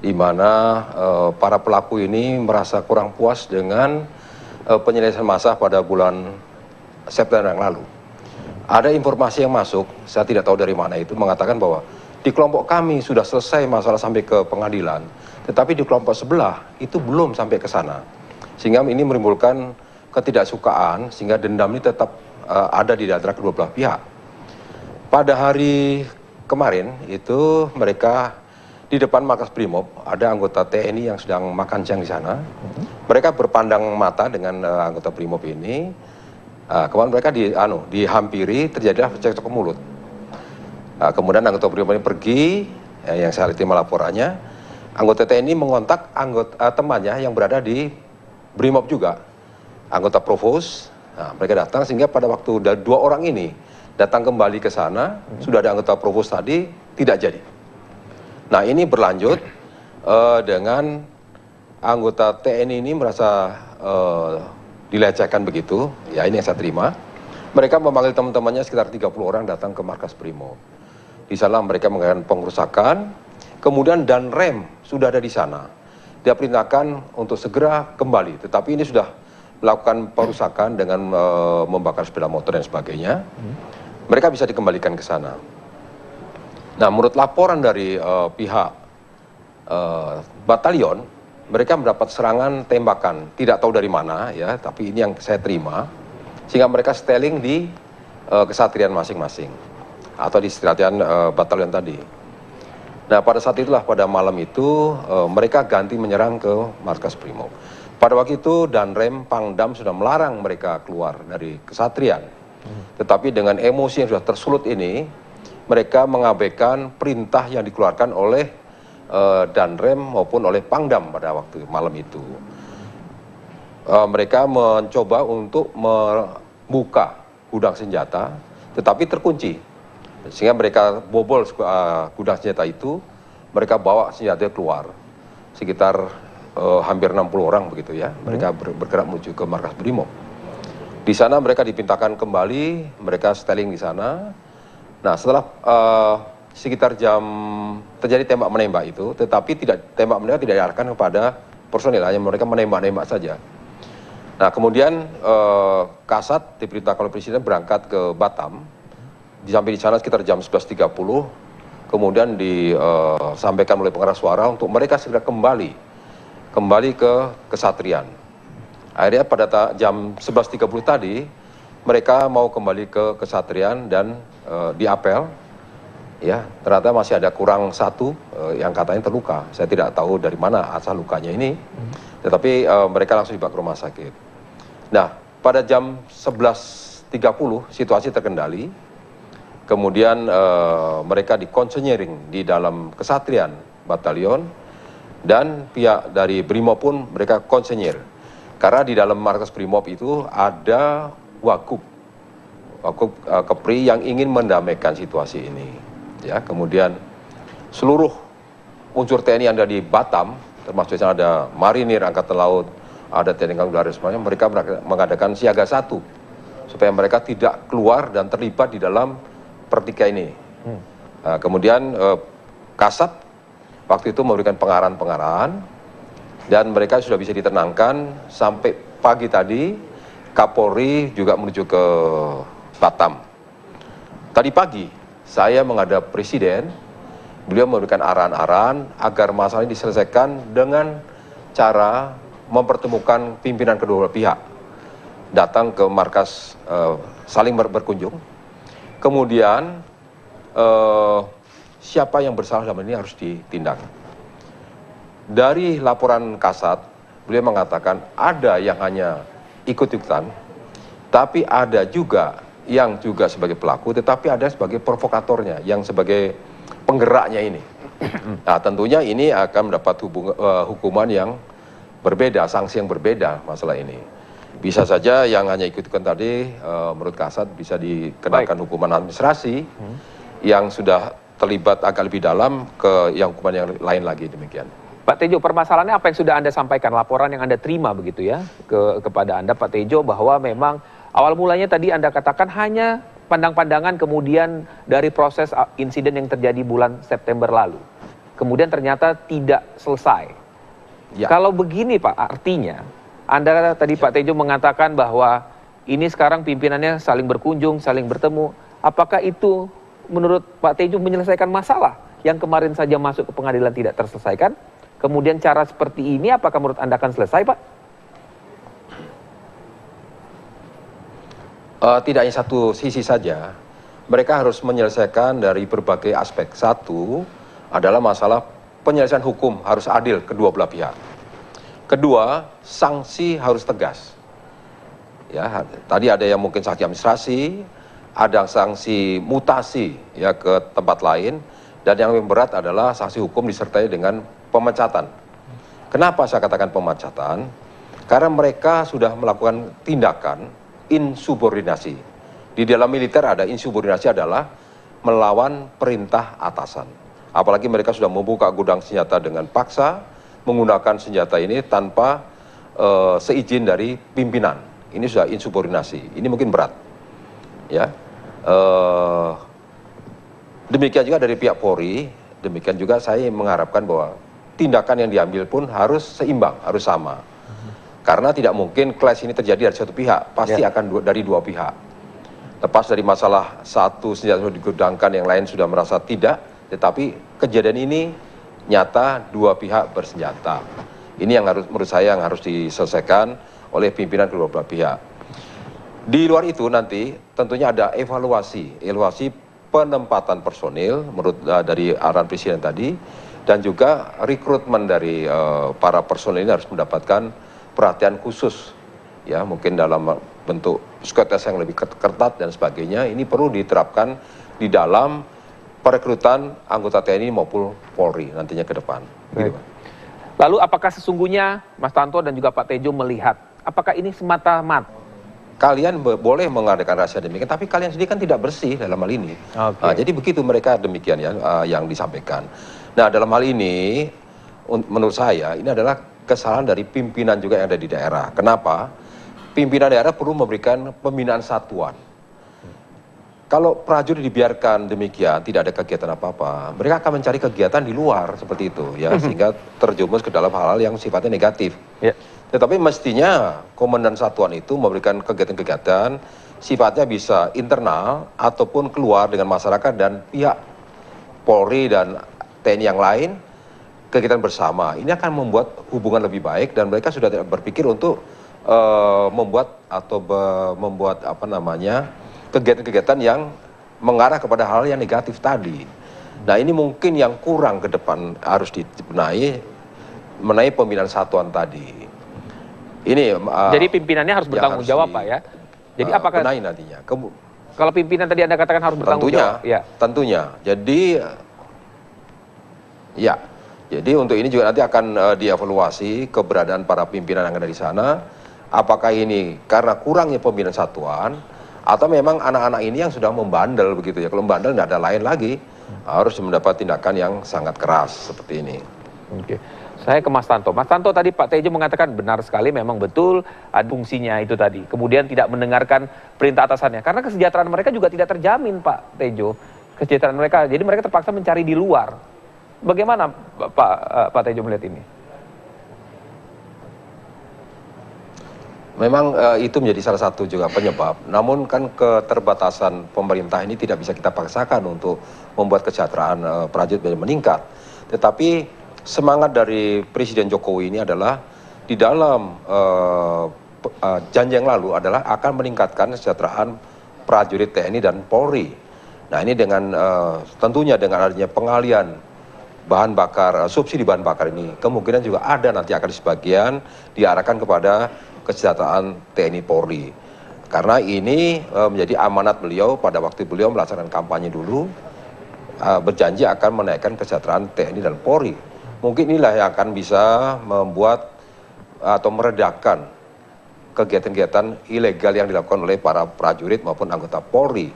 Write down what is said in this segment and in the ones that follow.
di mana para pelaku ini merasa kurang puas dengan penyelesaian masa pada bulan September yang lalu. Ada informasi yang masuk, saya tidak tahu dari mana itu, mengatakan bahwa di kelompok kami sudah selesai masalah sampai ke pengadilan, tetapi di kelompok sebelah itu belum sampai ke sana. Sehingga ini menimbulkan ketidaksukaan, sehingga dendam ini tetap ada di antara kedua belah pihak. Pada hari kemarin itu mereka di depan markas Brimob ada anggota TNI yang sedang makan siang di sana. Mereka berpandang mata dengan anggota Brimob ini. Kemudian mereka dihampiri, terjadilah cekcok mulut. Kemudian anggota Brimob ini pergi, yang saya terima laporannya. Anggota TNI mengontak temannya yang berada di Brimob juga, anggota Provos. Mereka datang sehingga pada waktu dua orang ini datang kembali ke sana, sudah ada anggota Provos tadi, tidak jadi. Nah, ini berlanjut dengan anggota TNI ini merasa dilecehkan begitu, ya ini yang saya terima. Mereka memanggil teman-temannya sekitar 30 orang datang ke markas Brimob. Di sana mereka mengadakan pengerusakan, kemudian Danrem sudah ada di sana. Dia perintahkan untuk segera kembali, tetapi ini sudah melakukan perusakan dengan membakar sepeda motor dan sebagainya. Mereka bisa dikembalikan ke sana. Nah, menurut laporan dari pihak batalion, mereka mendapat serangan tembakan, tidak tahu dari mana ya, tapi ini yang saya terima, sehingga mereka seteling di kesatrian masing-masing atau di kesatrian batalion tadi. Nah, pada saat itulah, pada malam itu mereka ganti menyerang ke markas Brimob. Pada waktu itu Danrem Pangdam sudah melarang mereka keluar dari kesatrian. Tetapi dengan emosi yang sudah tersulut ini, mereka mengabaikan perintah yang dikeluarkan oleh Danrem maupun oleh Pangdam pada waktu malam itu. Mereka mencoba untuk membuka gudang senjata, tetapi terkunci. Sehingga mereka bobol gudang senjata itu, mereka bawa senjata keluar. Sekitar hampir 60 orang begitu ya. Mereka bergerak menuju ke markas Brimob. Di sana mereka dipintakan kembali, mereka seteling di sana. Nah, setelah sekitar jam terjadi tembak menembak itu, tetapi tembak menembak tidak diarahkan kepada personil, hanya mereka menembak-nembak saja. Nah, kemudian Kasat diperintahkan oleh Presiden berangkat ke Batam. Sampai di sana sekitar jam 11.30, kemudian disampaikan oleh pengeras suara untuk mereka segera kembali ke kesatrian. Akhirnya pada jam 11.30 tadi, mereka mau kembali ke kesatrian dan diapel. Ya, ternyata masih ada kurang satu yang katanya terluka. Saya tidak tahu dari mana asal lukanya ini, tetapi mereka langsung dibawa ke rumah sakit. Nah, pada jam 11.30 situasi terkendali. Kemudian mereka dikonsenyering di dalam kesatrian batalion, dan pihak dari Brimob pun mereka konsenyir. Karena di dalam markas Brimob itu ada Wakub Kepri yang ingin mendamaikan situasi ini. Ya, kemudian seluruh unsur TNI yang ada di Batam, termasuk yang ada Marinir, Angkatan Laut, ada TNI Angkatan Udara semuanya, mereka mengadakan siaga 1 supaya mereka tidak keluar dan terlibat di dalam pertikaian ini. Kemudian Kasat waktu itu memberikan pengarahan-pengarahan, dan mereka sudah bisa ditenangkan sampai pagi tadi. Kapolri juga menuju ke Batam. Tadi pagi saya menghadap Presiden, beliau memberikan arahan-arahan agar masalah ini diselesaikan dengan cara mempertemukan pimpinan kedua pihak, datang ke markas, saling berkunjung. Kemudian siapa yang bersalah dalam ini harus ditindak. Dari laporan Kasat, beliau mengatakan ada yang hanya ikut-ikutan, tapi ada juga yang juga sebagai pelaku, tetapi ada sebagai provokatornya, yang sebagai penggeraknya ini. Nah, tentunya ini akan mendapat hukuman yang berbeda, sanksi yang berbeda masalah ini. Bisa saja yang hanya ikut-ikutan tadi, menurut Kasat bisa dikenakan hukuman administrasi, yang sudah terlibat agak lebih dalam ke yang hukuman yang lain lagi, demikian. Pak Tejo, permasalahannya apa yang sudah Anda sampaikan, laporan yang Anda terima begitu ya kepada Anda Pak Tejo, bahwa memang awal mulanya tadi Anda katakan hanya pandang-pandangan, kemudian dari proses insiden yang terjadi bulan September lalu. kemudian ternyata tidak selesai. Ya. Kalau begini Pak, artinya Anda tadi Pak Tejo mengatakan bahwa ini sekarang pimpinannya saling berkunjung, saling bertemu. Apakah itu menurut Pak Tejo menyelesaikan masalah yang kemarin saja masuk ke pengadilan tidak terselesaikan? Kemudian cara seperti ini apakah menurut Anda akan selesai Pak? Tidak hanya satu sisi saja, mereka harus menyelesaikan dari berbagai aspek. Satu adalah masalah penyelesaian hukum harus adil kedua belah pihak. Kedua, sanksi harus tegas. Ya, tadi ada yang mungkin sanksi administrasi, ada sanksi mutasi ya ke tempat lain, dan yang lebih berat adalah sanksi hukum disertai dengan pemecatan. Kenapa saya katakan pemecatan? Karena mereka sudah melakukan tindakan insubordinasi. Di dalam militer ada insubordinasi adalah melawan perintah atasan. Apalagi mereka sudah membuka gudang senjata dengan paksa, menggunakan senjata ini tanpa seizin dari pimpinan. Ini sudah insubordinasi. Ini mungkin berat. Ya. Demikian juga dari pihak Polri, demikian juga saya mengharapkan bahwa tindakan yang diambil pun harus seimbang, harus sama. Karena tidak mungkin clash ini terjadi dari satu pihak, pasti akan dari dua pihak. Lepas dari masalah satu senjata digudangkan, yang lain sudah merasa tidak, tetapi kejadian ini nyata dua pihak bersenjata. Ini yang harus, menurut saya, yang harus diselesaikan oleh pimpinan kedua belah pihak. Di luar itu nanti tentunya ada evaluasi penempatan personil menurut dari arahan Presiden tadi, dan juga rekrutmen dari para personil ini harus mendapatkan perhatian khusus, ya mungkin dalam bentuk psikotes yang lebih ketat dan sebagainya. Ini perlu diterapkan di dalam perekrutan anggota TNI maupun Polri nantinya ke depan. Gitu, Pak. Lalu apakah sesungguhnya Mas Tanto dan juga Pak Tejo melihat, apakah ini semata-mata Kalian boleh mengadakan rahasia demikian, tapi kalian sendiri kan tidak bersih dalam hal ini. Jadi begitu mereka demikian ya yang disampaikan. Nah, dalam hal ini menurut saya ini adalah kesalahan dari pimpinan juga yang ada di daerah. Kenapa? Pimpinan daerah perlu memberikan pembinaan satuan. Kalau prajurit dibiarkan demikian, tidak ada kegiatan apa-apa, mereka akan mencari kegiatan di luar seperti itu, ya, sehingga terjumus ke dalam hal-hal yang sifatnya negatif. Tetapi mestinya komandan satuan itu memberikan kegiatan-kegiatan sifatnya bisa internal ataupun keluar dengan masyarakat dan pihak Polri dan TNI yang lain, kegiatan bersama. Ini akan membuat hubungan lebih baik, dan mereka sudah tidak berpikir untuk membuat apa namanya kegiatan-kegiatan yang mengarah kepada hal yang negatif tadi. Nah, ini mungkin yang kurang ke depan harus dibenahi mengenai pembinaan satuan tadi. Ini jadi pimpinannya harus bertanggung jawab, Pak ya. Jadi apakah benahi nantinya? Kalau pimpinan tadi Anda katakan harus bertanggung jawab? Tentunya. Jadi untuk ini juga nanti akan dievaluasi keberadaan para pimpinan yang ada di sana. Apakah ini karena kurangnya pembinaan satuan, atau memang anak-anak ini yang sudah membandel begitu ya. Kalau membandel tidak ada lain lagi, harus mendapat tindakan yang sangat keras seperti ini. Oke. Saya ke Mas Tanto. Mas Tanto, tadi Pak Tejo mengatakan benar sekali, memang betul ada fungsinya itu tadi. Kemudian tidak mendengarkan perintah atasannya. Karena kesejahteraan mereka juga tidak terjamin, Pak Tejo. Kesejahteraan mereka, jadi mereka terpaksa mencari di luar. Bagaimana Pak Tejo melihat ini? Memang itu menjadi salah satu juga penyebab. Namun kan keterbatasan pemerintah ini tidak bisa kita paksakan untuk membuat kesejahteraan prajurit meningkat. Tetapi semangat dari Presiden Jokowi ini adalah di dalam janji yang lalu adalah akan meningkatkan kesejahteraan prajurit TNI dan Polri. Nah, ini dengan tentunya dengan adanya pengalian bahan bakar, subsidi bahan bakar ini, kemungkinan juga ada nanti akan sebagian diarahkan kepada kesejahteraan TNI Polri. Karena ini menjadi amanat beliau pada waktu beliau melaksanakan kampanye dulu, berjanji akan menaikkan kesejahteraan TNI dan Polri. Mungkin inilah yang akan bisa membuat atau meredakan kegiatan-kegiatan ilegal yang dilakukan oleh para prajurit maupun anggota Polri.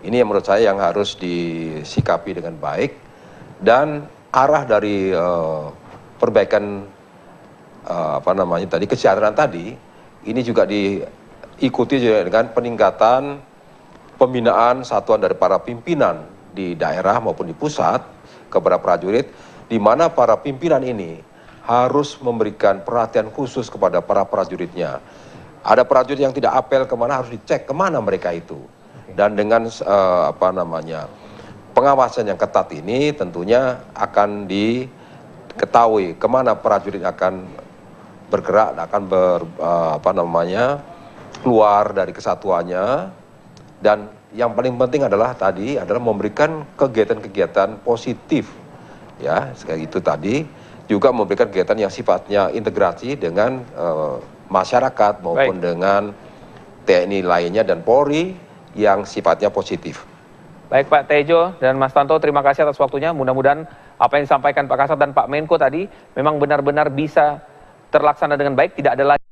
Ini yang menurut saya yang harus disikapi dengan baik, dan arah dari perbaikan kesejahteraan tadi ini juga diikuti juga dengan peningkatan pembinaan satuan dari para pimpinan di daerah maupun di pusat kepada prajurit, di mana para pimpinan ini harus memberikan perhatian khusus kepada para prajuritnya. Ada prajurit yang tidak apel kemana, harus dicek kemana mereka itu. Dan dengan pengawasan yang ketat ini tentunya akan diketahui kemana prajurit akan bergerak, akan keluar dari kesatuannya. Dan yang paling penting adalah memberikan kegiatan-kegiatan positif, ya, kayak itu tadi, juga memberikan kegiatan yang sifatnya integrasi dengan masyarakat maupun dengan TNI lainnya dan Polri yang sifatnya positif. Baik Pak Tejo dan Mas Tanto, terima kasih atas waktunya. Mudah-mudahan apa yang disampaikan Pak Kasat dan Pak Menko tadi memang benar-benar bisa terlaksana dengan baik, tidak ada lagi